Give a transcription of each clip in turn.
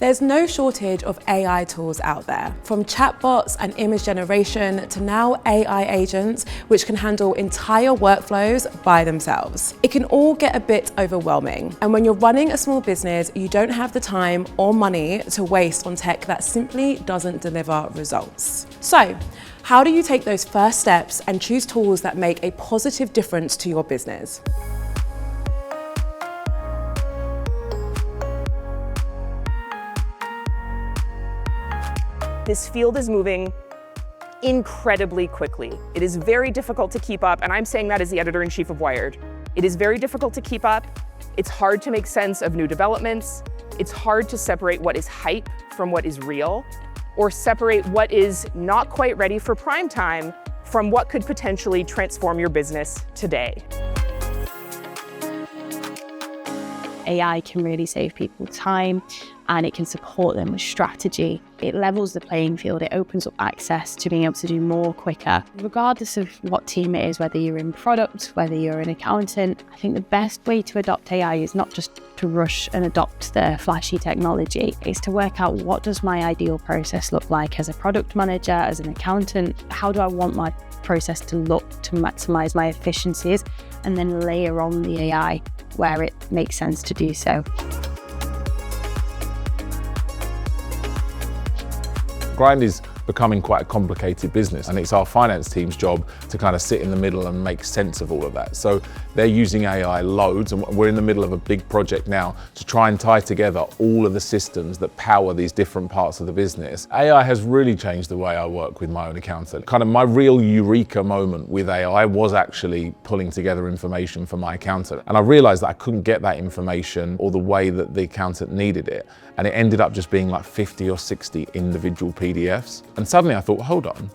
There's no shortage of AI tools out there, from chatbots and image generation to now AI agents, which can handle entire workflows by themselves. It can all get a bit overwhelming. And when you're running a small business, you don't have the time or money to waste on tech that simply doesn't deliver results. So, how do you take those first steps and choose tools that make a positive difference to your business? This field is moving incredibly quickly. It is very difficult to keep up, and I'm saying that as the editor-in-chief of Wired. It is very difficult to keep up. It's hard to make sense of new developments. It's hard to separate what is hype from what is real, or separate what is not quite ready for prime time from what could potentially transform your business today. AI can really save people time and it can support them with strategy. It levels the playing field, it opens up access to being able to do more quicker. Regardless of what team it is, whether you're in product, whether you're an accountant, I think the best way to adopt AI is not just to rush and adopt the flashy technology, it's to work out what does my ideal process look like as a product manager, as an accountant, how do I want my process to look to maximize my efficiencies, and then layer on the AI where it makes sense to do so. Grind is becoming quite a complicated business, and it's our finance team's job to kind of sit in the middle and make sense of all of that. So they're using AI loads, and we're in the middle of a big project now to try and tie together all of the systems that power these different parts of the business. AI has really changed the way I work with my own accountant. Kind of my real eureka moment with AI was actually pulling together information for my accountant. And I realized that I couldn't get that information or the way that the accountant needed it. And it ended up just being like 50 or 60 individual PDFs. And suddenly I thought, hold on,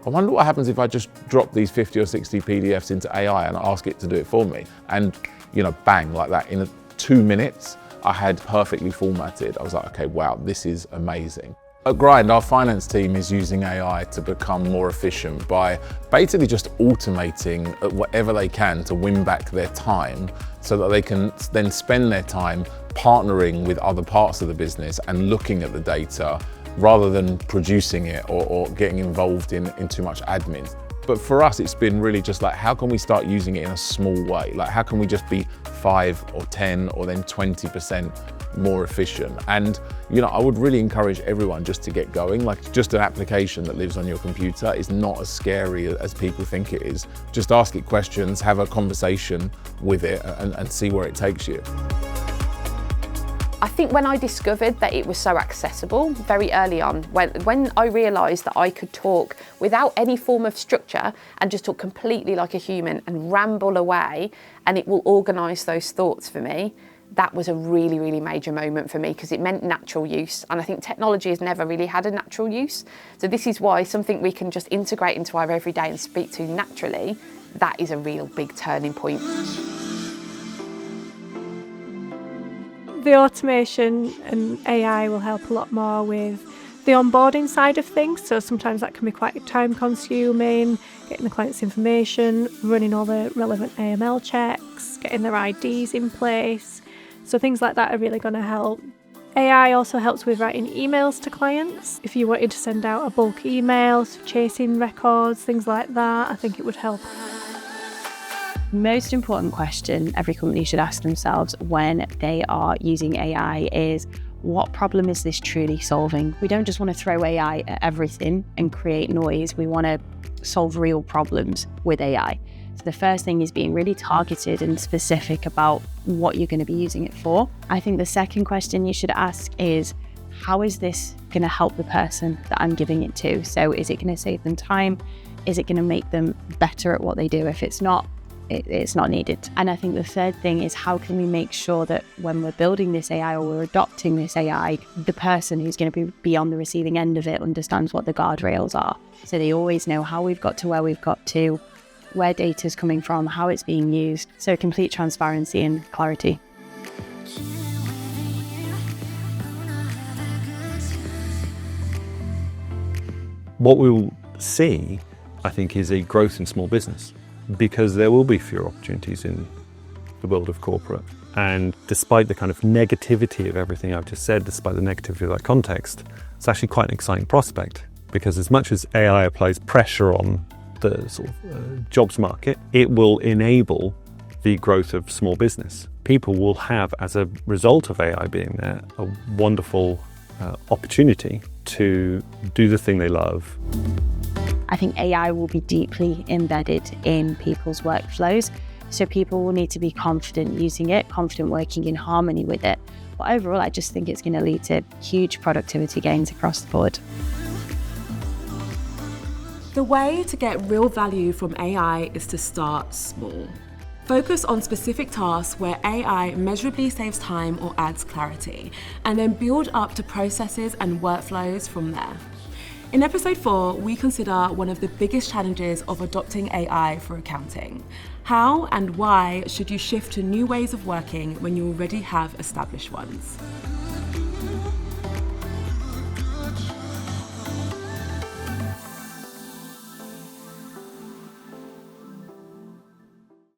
I wonder what happens if I just drop these 50 or 60 PDFs into AI and ask it to do it for me. And, you know, bang, like that, in 2 minutes, I had perfectly formatted. I was like, okay, wow, this is amazing. At Grind, our finance team is using AI to become more efficient by basically just automating whatever they can to win back their time so that they can then spend their time partnering with other parts of the business and looking at the data rather than producing it or getting involved in too much admin. But for us, it's been really just like, how can we start using it in a small way? Like, how can we just be 5 or 10 or then 20% more efficient? And, you know, I would really encourage everyone just to get going. Like, just an application that lives on your computer is not as scary as people think it is. Just ask it questions, have a conversation with it and see where it takes you. I think when I discovered that it was so accessible very early on, when I realised that I could talk without any form of structure and just talk completely like a human and ramble away, and it will organise those thoughts for me, that was a really, really major moment for me because it meant natural use. And I think technology has never really had a natural use. So this is why something we can just integrate into our everyday and speak to naturally, that is a real big turning point. The automation and AI will help a lot more with the onboarding side of things. So sometimes that can be quite time consuming, getting the client's information, running all the relevant AML checks, getting their IDs in place. So things like that are really going to help. AI also helps with writing emails to clients. If you wanted to send out a bulk email, chasing records, things like that, I think it would help. Most important question every company should ask themselves when they are using AI is, what problem is this truly solving? We don't just want to throw AI at everything and create noise. We want to solve real problems with AI. So the first thing is being really targeted and specific about what you're going to be using it for. I think the second question you should ask is, how is this going to help the person that I'm giving it to? So is it going to save them time? Is it going to make them better at what they do? If it's not, it's not needed. And I think the third thing is, how can we make sure that when we're building this AI or we're adopting this AI, the person who's going to be on the receiving end of it understands what the guardrails are. So they always know how we've got to where we've got to, where data's coming from, how it's being used. So complete transparency and clarity. What we'll see, I think, is a growth in small business, because there will be fewer opportunities in the world of corporate. And despite the kind of negativity of everything I've just said, despite the negativity of that context, it's actually quite an exciting prospect, because as much as AI applies pressure on the sort of jobs market, it will enable the growth of small business. People will have, as a result of AI being there, a wonderful opportunity to do the thing they love. I think AI will be deeply embedded in people's workflows. So people will need to be confident using it, confident working in harmony with it. But overall, I just think it's going to lead to huge productivity gains across the board. The way to get real value from AI is to start small. Focus on specific tasks where AI measurably saves time or adds clarity, and then build up to processes and workflows from there. In episode 4, we consider one of the biggest challenges of adopting AI for accounting. How and why should you shift to new ways of working when you already have established ones?